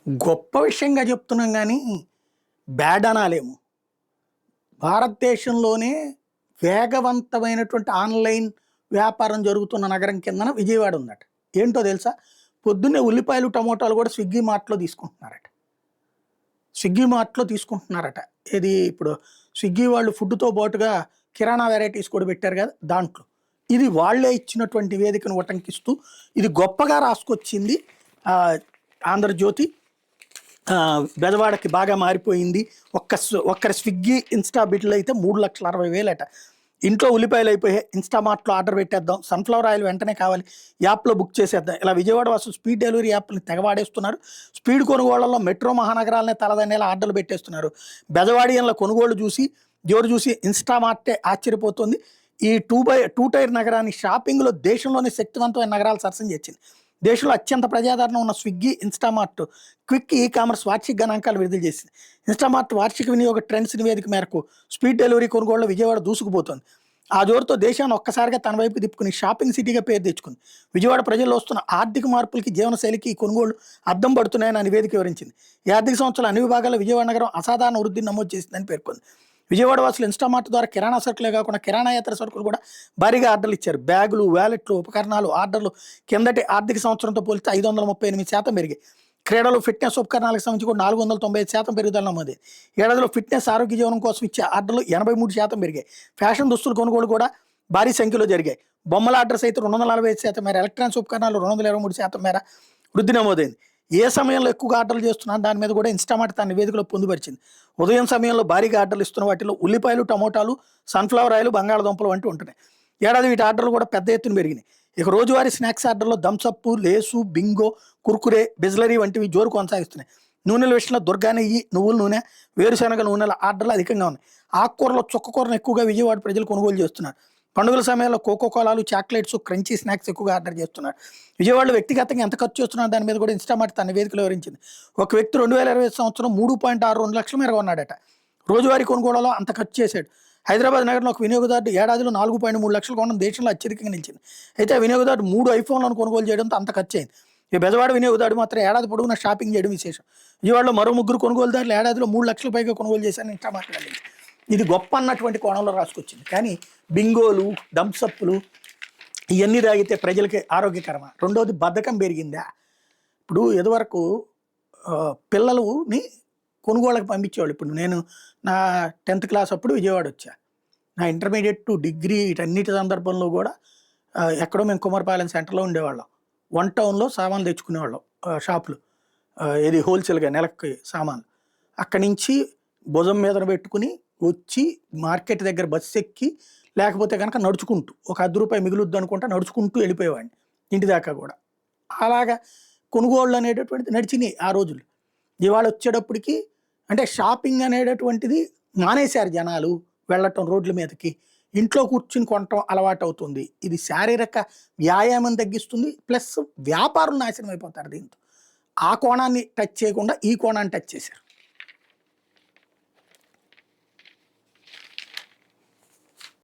గొప్ప విషయంగా చెప్తున్నాం గానీ, బ్యాడ్ అనాలేము. భారతదేశంలోనే వేగవంతమైనటువంటి ఆన్‌లైన్ వ్యాపారం జరుగుతున్న నగరం కిందన విజయవాడ ఉందట. ఏంటో తెలుసా? పొద్దున్నే ఉల్లిపాయలు, టమోటాలు కూడా స్విగ్గీ మార్ట్‌లో తీసుకుంటున్నారట. స్విగ్గీ మార్ట్‌లో తీసుకుంటున్నారట. ఏది ఇప్పుడు స్విగ్గీ వాళ్ళు ఫుడ్‌తో పాటుగా కిరాణా వెరైటీస్ కూడా పెట్టారు కదా! దాంట్లో. ఇది వాళ్ళే ఇచ్చినటువంటి వేదికను ఉటంకిస్తూ ఇది గొప్పగా రాసుకొచ్చింది ఆహ్, 'ఆంధ్రజ్యోతి'. బెజవాడకి బాగా మారిపోయింది. ఒక్కరి స్విగ్గీ, ఇన్‌స్టా బిల్లు అయితే 3,60,000 ఇంట్లో ఉల్లిపాయలు అయిపోయాయి. ఇన్‌స్టామార్ట్‌లో ఆర్డర్ పెట్టేద్దాం. సన్‌ఫ్లవర్ ఆయిల్ వెంటనే కావాలి. యాప్‌లో బుక్ చేసేద్దాం. ఇలా విజయవాడ వాసులు స్పీడ్ డెలివరీ యాప్‌ని తెగ వాడేస్తున్నారు. స్పీడ్ కొనుగోళ్లలో మెట్రో మహానగరాలనే తలదన్నేలా ఆర్డర్లు పెట్టేస్తున్నారు. బెజవాడియన్ల కొనుగోళ్లు చూసి జోరు చూసి ఇన్‌స్టామార్టే ఆశ్చర్యపోతుంది. ఈ 2 టైర్ నగరాన్ని షాపింగ్‌లో దేశంలోనే శక్తివంతమైన నగరాలు సరసన చేర్చింది. దేశంలో అత్యంత ప్రజాదరణ ఉన్న Swiggy, Instamart quick e commerce వార్షిక గణాంకాలు విడుదల చేసింది. ఇన్‌స్టామార్ట్ వార్షిక వినియోగ ట్రెండ్స్ నివేదిక మేరకు స్పీడ్ డెలివరీ కొనుగోళ్లలో విజయవాడ దూసుకుపోతోంది. ఆ జోరుతో దేశాన్ని ఒక్కసారిగా తన వైపు తిప్పుకుని షాపింగ్ సిటీగా పేరు తెచ్చుకుంది. విజయవాడ ప్రజల్లో వస్తున్న ఆర్థిక మార్పులకి, జీవనశైలికి ఈ కొనుగోళ్లు అద్దం పడుతున్నాయని ఆ నివేదిక వివరించింది. ఈ ఆర్థిక సంవత్సరాలు అన్ని విభాగాల్లో విజయవాడ నగరం అసాధారణ వృద్ధిని నమోదు చేసిందని పేర్కొంది. విజయవాడ వాసులు ఇన్‌స్టామార్ట్ ద్వారా కిరాణా సరుకులే కాకుండా కిరాణాయేతర సరుకులు కూడా భారీగా ఆర్డర్లు ఇచ్చారు. బ్యాగులు, వ్యాలెట్లు, ఉపకరణాలు ఆర్డర్లు కిందటి ఆర్థిక సంవత్సరంతో పోలిస్తే 538% పెరిగాయి. క్రీడలు, ఫిట్నెస్ ఉపకరణాలకు సంబంధించి కూడా 495% పెరుగుదల నమోదైంది. ఏడాదిలో ఫిట్నెస్, ఆరోగ్య జీవనం కోసం ఇచ్చే ఆర్డర్లు 83% పెరిగాయి. ఫ్యాషన్ దుస్తుల కొనుగోలు కూడా భారీ సంఖ్యలో జరిగాయి. బొమ్మల ఆర్డర్స్ అయితే 245% మేర, ఎలక్ట్రానిక్స్ ఉపకరణాలు 223% మేర వృద్ధి నమోదైంది. ఏ సమయంలో ఎక్కువగా ఆర్డర్లు చేస్తున్నారో దాని మీద కూడా ఇన్‌స్టామార్ట్ తన నివేదికలో పొందుపరిచింది. ఉదయం సమయంలో భారీగా ఆర్డర్లు ఇస్తున్న వాటిలో ఉల్లిపాయలు, టమోటాలు, సన్‌ఫ్లవర్ ఆయిల్, బంగాళదుంపలు వంటివి ఉంటున్నాయి. ఏడాది వీటి ఆర్డర్లు కూడా పెద్ద ఎత్తున పెరిగినాయి. ఇక రోజువారీ స్నాక్స్ ఆర్డర్లో Thums Up, Lays, Bingo, Kurkure, Bisleri వంటివి జోరు కొనసాగిస్తున్నాయి. నూనెల విషయంలో దుర్గా నెయ్యి, నువ్వుల నూనె, వేరుశనగ నూనెల ఆర్డర్లు అధికంగా ఉన్నాయి. ఆకుకూరలో చుక్కకూరను ఎక్కువగా విజయవాడ ప్రజలు కొనుగోలు చేస్తున్నారు. పండుగల సమయంలో కోకో కోలాలు, చాక్లెట్స్, క్రంచీ స్నాక్స్ ఎక్కువగా ఆర్డర్ చేస్తున్నారు. విజయవాడలో వ్యక్తిగతంగా ఎంత ఖర్చు చేస్తున్నారు దాని మీద కూడా ఇన్‌స్టామార్ట్ తన నివేదికలో వివరించింది. ఒక వ్యక్తి 2025 సంవత్సరం 3.62 లక్షల మేర కొన్నాడట. రోజువారీ కొనుగోళ్లలో అంత ఖర్చు చేశాడు. హైదరాబాద్ నగరంలో ఒక వినియోగదారుడు ఏడాదిలో 4.3 లక్షలు కొనడం దేశంలో అత్యధికంగా నిలిచింది. అయితే ఆ వినియోగదారుడు 3 ఐఫోన్లను కొనుగోలు చేయడంతో అంత ఖర్చు అయింది. ఈ బెజవాడ వినియోగదారుడు మాత్రం ఏడాది పొడవునా షాపింగ్ చేయడం విశేషం. విజయవాడలో మరో 3 కొనుగోలుదారులు ఏడాదిలో 3 లక్షల పైగా కొనుగోలు చేశారని ఇన్‌స్టామార్ట్ వెల్లడించింది. ఇది గొప్ప అన్నటువంటి కోణంలో రాసుకొచ్చింది. కానీ బింగోలు, థమ్సప్‌లు ఇయన్నీ తాగితే ప్రజలకి ఆరోగ్యకరమా? రెండోది బద్ధకం పెరిగిందా? ఇప్పుడు ఇదివరకు పిల్లలని కొనుగోళ్ళకి పంపించేవాళ్ళు. ఇప్పుడు నేను నా 10థ్ క్లాస్ అప్పుడు విజయవాడ వచ్చా. నా ఇంటర్మీడియేట్ టు డిగ్రీ వీటన్నిటి సందర్భంలో కూడా ఎక్కడో మేము కుమారపాలెం సెంటర్‌లో ఉండేవాళ్ళం. వన్ టౌన్‌లో సామాన్లు తెచ్చుకునేవాళ్ళం షాపులు. ఏది హోల్‌సేల్‌గా నెలకి సామాన్లు. అక్కడి నుంచి భుజం మీదన పెట్టుకుని వచ్చి మార్కెట్ దగ్గర బస్సు ఎక్కి లేకపోతే గనక నడుచుకుంటూ ఒక రూ. 10 మిగులుద్ది అనుకుంటా నడుచుకుంటూ వెళ్ళిపోయేవాడిని ఇంటి దాకా కూడా. అలాగా కొనుగోళ్ళు అనేటటువంటిది నడిచినాయి ఆ రోజులు. ఇవాళ వచ్చేటప్పటికి అంటే షాపింగ్ అనేటటువంటిది మానేశారు జనాలు వెళ్ళటం రోడ్ల మీదకి. ఇంట్లో కూర్చుని కొనటం అలవాటవుతుంది. ఇది శారీరక వ్యాయామం తగ్గిస్తుంది. ప్లస్ వ్యాపారులు నాశనం అయిపోతారు దీంతో. ఆ కోణాన్ని టచ్ చేయకుండా ఈ కోణాన్ని టచ్ చేశారు.